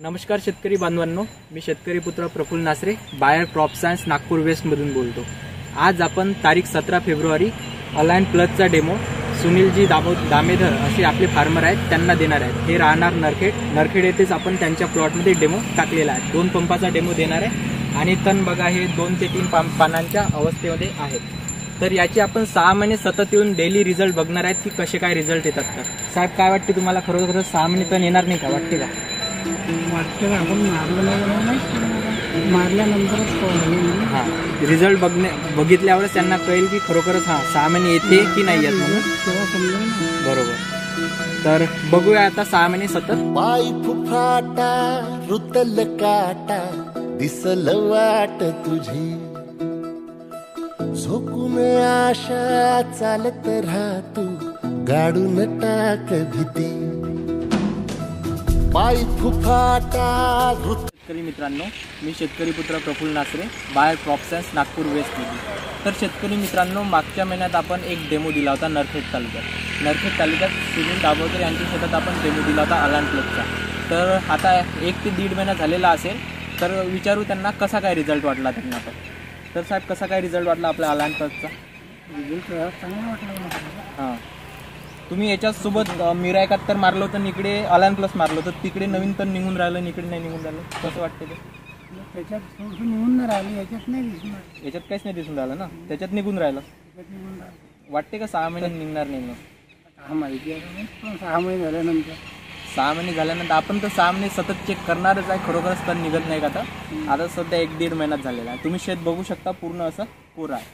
नमस्कार शेतकरी बांधवांनो, मी शेतकरी पुत्र Praphulla Nasare, Bayer crop science Nagpur west मधून बोलतो। आज आपण तारीख 17 फेब्रुवारी अलाइन प्लसचा डेमो सुनीलजी दामेधर असे आपले फार्मर आहेत त्यांना देणार आहेत। हे राहणार नरखेड येथेच आपण त्यांच्या प्लॉटमध्ये डेमो टाकलेला आहे। 2 पंपाचा डेमो देणार आहे आणि तण बघा हे 2 ते 3 पानांच्या अवस्थेमध्ये आहेत। तर याची आपण 6 महिने सतत येऊन डेली रिझल्ट बघणार आहेत की कसे काय रिझल्ट येतात। तर साहेब काय वाटते तुम्हाला, खरोखर 6 महिने तण येणार नाही का, वाटते का? आपण मारल्यानंतरच हां, रिझल्ट बघितल्यावरच त्यांना कळेल की खरोखरच 6 महिने येते की नाही येत म्हणून तेव्हा समजेल। बरोबर। तर बघूया आता 6 महिने सतत। पाय फुफाटा रुतल काटा दिसल वाट तुझी, झोकून आशा चालत राहा तू, गाडून टाक भीती। पाय फुफाटा शेतकरी मित्रांनो, मी शेतकरी पुत्र Praphulla Nasare, Bayer crop science Nagpur west मधून। तर शेतकरी मित्रांनो, मागच्या महिन्यात आपण एक डेमो दिला होता नरखेड तालुक्यात सुनील दाभोळकर यांच्या शेतात आपण डेमो दिला होता अलाइन प्लसचा। तर आता 1 ते 1.5 महिना झालेला असेल, तर विचारू त्यांना कसा काय रिझल्ट वाटला त्यांना। तर साहेब, कसा काय रिझल्ट वाटला आपल्या अलाइन प्लसचा? रिझल्ट चांगला वाटला। हां, तुम्ही याच्यासोबत मिरा 71 मारलं होतं, इकडे अलाइन प्लस मारलं होतं, तिकडे नवीन तण निघून राहिलं, इकडे नाही निघून राहिलं, कसं वाटतं ते? त्याच्यात थोडंसं निघून नाही राहिली, याच्यात नाही दिसणार। याच्यात काहीच नाही दिसून राहिलं ना, त्याच्यात निघून राहिलं। वाटते का 6 महिने निघणार नाही मग? हा माहिती आहे, पण 6 महिने झाल्यानंतर 6 महिने झाल्यानंतर आपण तर 6 महिने सतत चेक करणारच आहे, खरोखरच तण निघत नाही का? आता सध्या 1-1.5 महिन्यात झालेला आहे। तुम्ही शेत बघू शकता, पूर्ण असं कोरं आहे।